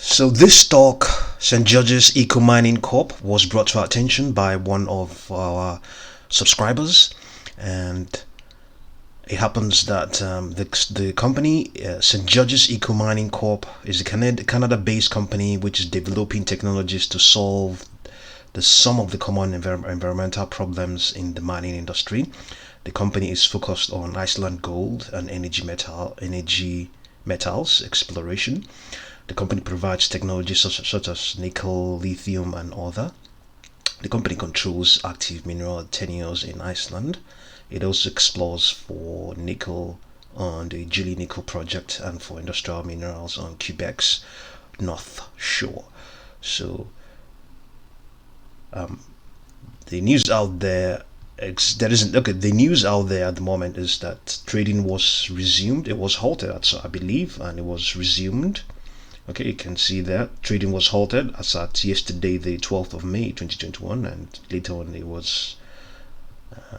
So this stock, St. George's Eco Mining Corp, was brought to our attention by one of our subscribers, and it happens that the company, St. George's Eco Mining Corp, is a Canada-based company which is developing technologies to solve some of the common environmental problems in the mining industry. The company is focused on Iceland gold and energy metals exploration. The company provides technologies such as nickel, lithium, and other. The company controls active mineral tenures in Iceland. It also explores for nickel on the Gili Nickel project and for industrial minerals on Quebec's North Shore. So the news out there the news out there at the moment is that trading was resumed. It was halted, I believe, and it was resumed. Okay, you can see that trading was halted as at yesterday, the 12th of May 2021, and later on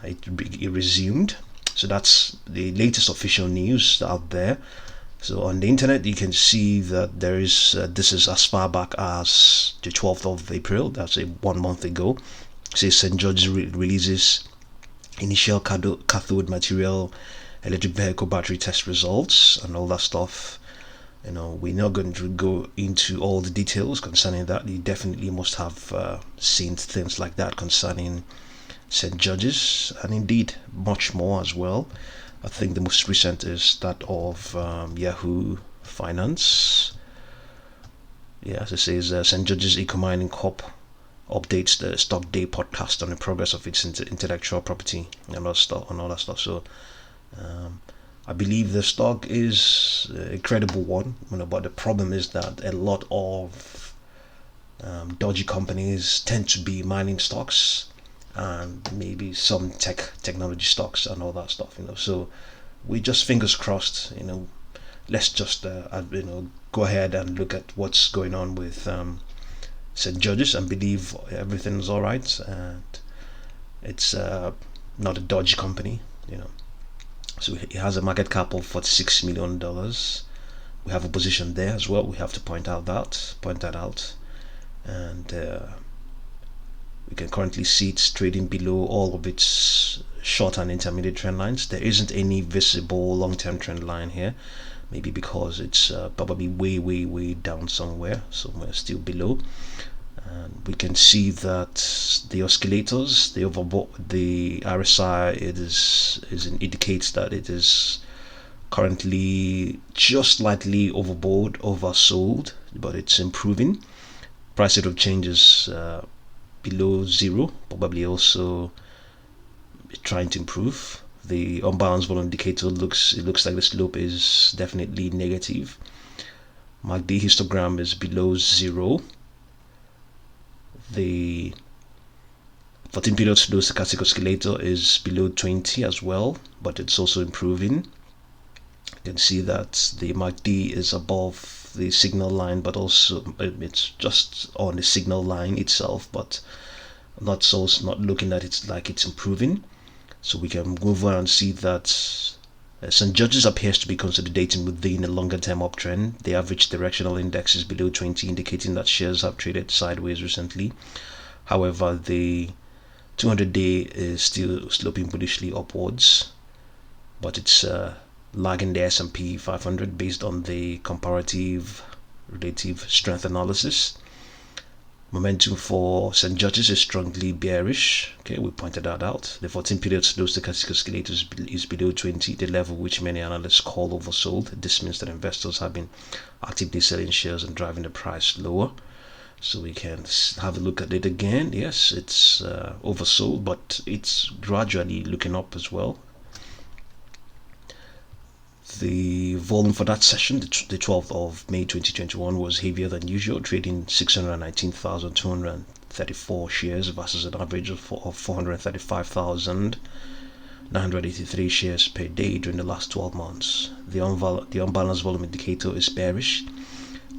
it resumed. So that's the latest official news out there. So on the internet, you can see that there is this is as far back as the 12th of April. That's 1 month ago. It says St. George releases initial cathode material electric vehicle battery test results and all that stuff. We're not going to go into all the details concerning that. You definitely must have seen things like that concerning St. George's, and indeed much more as well. I think the most recent is that of Yahoo Finance. As it says, St. George's Eco Mining Corp updates the Stock Day podcast on the progress of its intellectual property and all that stuff. So I believe the stock is a credible one, but the problem is that a lot of dodgy companies tend to be mining stocks and maybe some technology stocks and all that stuff. So we just fingers crossed. Let's just go ahead and look at what's going on with St. George's and believe everything is all right, and it's not a dodgy company. So it has a market cap of $46 million. We have a position there as well. We have to point that out, and we can currently see it's trading below all of its short and intermediate trend lines. There isn't any visible long-term trend line here, maybe because it's probably way down somewhere still below. And we can see that the oscillators, the RSI, indicates that it is currently just slightly oversold, but it's improving. Price rate of change is below zero, probably also trying to improve. The unbalanced volume indicator looks like the slope is definitely negative. MACD histogram is below zero. The 14-period slow stochastic oscillator is below 20 as well, but it's also improving. You can see that the MACD is above the signal line, but also it's just on the signal line itself, but not looking at it like it's improving. So we can move on and see that St. George's appears to be consolidating within a longer term uptrend. The average directional index is below 20, indicating that shares have traded sideways recently. However, the 200-day is still sloping bullishly upwards, but it's lagging the S&P 500 based on the comparative relative strength analysis. Momentum for St. George's is strongly bearish. Okay, we pointed that out. The 14-period slow stochastic oscillator is below 20, the level which many analysts call oversold. This means that investors have been actively selling shares and driving the price lower. So we can have a look at it again. Yes, it's oversold, but it's gradually looking up as well. The volume for that session, the 12th of May 2021, was heavier than usual, trading 619,234 shares versus an average of 435,983 shares per day during the last 12 months. The unbalanced volume indicator is bearish.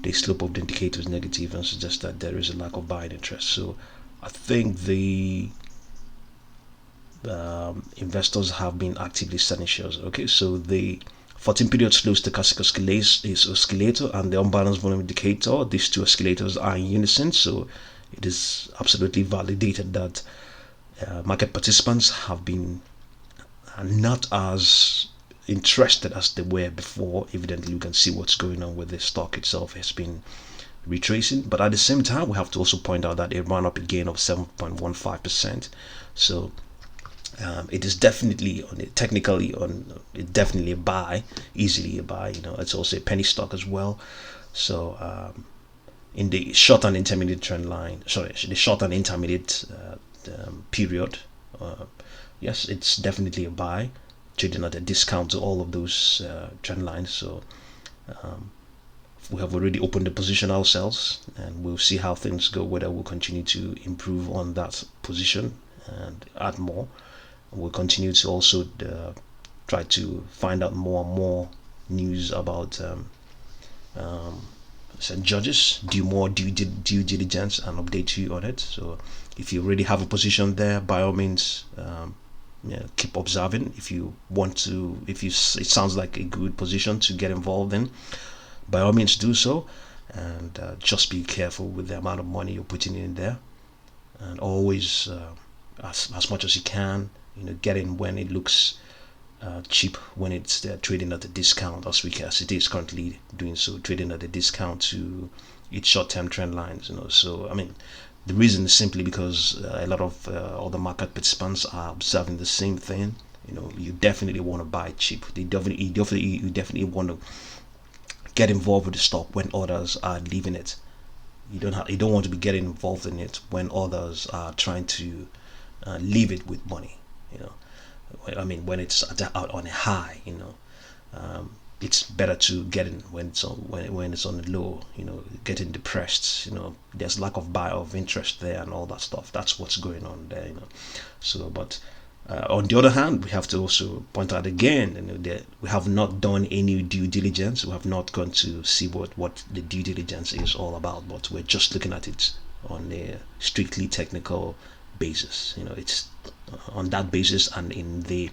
The slope of the indicator is negative and suggests that there is a lack of buying interest. So I think the investors have been actively selling shares. Okay, so the 14 period slow stochastic oscillator and the unbalanced volume indicator. These two oscillators are in unison, so it is absolutely validated that market participants have been not as interested as they were before. Evidently, you can see what's going on with the stock itself has been retracing, but at the same time, we have to also point out that it ran up a gain of 7.15%. So it is definitely definitely a buy, easily a buy. It's also a penny stock as well. So in the short and intermediate trend line, the short and intermediate period, yes, it's definitely a buy, trading at a discount to all of those trend lines. So we have already opened the position ourselves, and we'll see how things go, whether we'll continue to improve on that position and add more. We'll continue to also try to find out more and more news about St. George's, do more due diligence and update you on it. So if you already have a position there, by all means, keep observing. If you want to, it sounds like a good position to get involved in, by all means do so. And just be careful with the amount of money you're putting in there, and always as much as you can, get in when it looks cheap, when it's trading at a discount, as it is currently doing so, trading at a discount to its short-term trend lines. So I mean, the reason is simply because a lot of other market participants are observing the same thing. You definitely want to buy cheap. You definitely want to get involved with the stock when others are leaving it. You don't want to be getting involved in it when others are trying to leave it with money. I mean, when it's out on a high, it's better to get in when it's on the low. Getting depressed. There's lack of interest there and all that stuff. That's what's going on there. So, but on the other hand, we have to also point out again, that we have not done any due diligence. We have not gone to see what the due diligence is all about, but we're just looking at it on a strictly technical basis. It's on that basis, and in the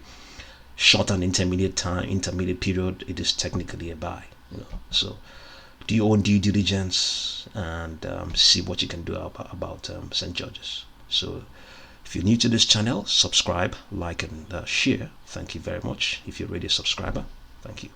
short and intermediate period, it is technically a buy. So do your own due diligence and see what you can do about St. George's. So if you're new to this channel, subscribe, like, and share. Thank you very much. If you're already a subscriber, thank you.